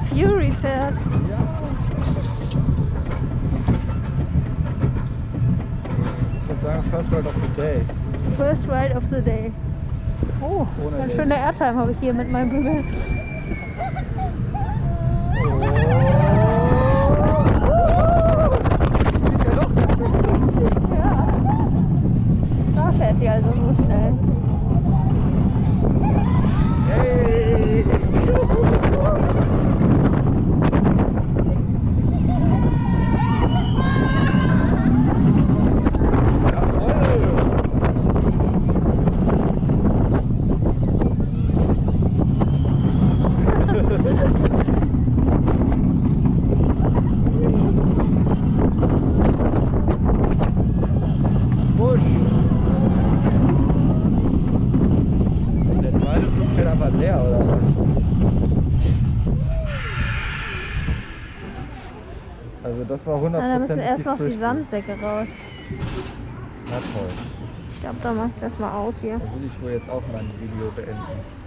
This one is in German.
Fury fährt. Ja. Ich würde sagen, First Ride of the Day. First Ride of the Day. Oh, Ohne eine Day. schöne Airtime habe ich hier mit meinem Bügel. Ja. Da fährt die also so schnell. Hey! Busch! Der zweite Zug fährt einfach leer, oder was? Also das war 100%. Da müssen erst noch die Sandsäcke raus. Na toll. Ich glaube, da mache ich das mal aus hier. Da will ich wohl jetzt auch mein Video beenden.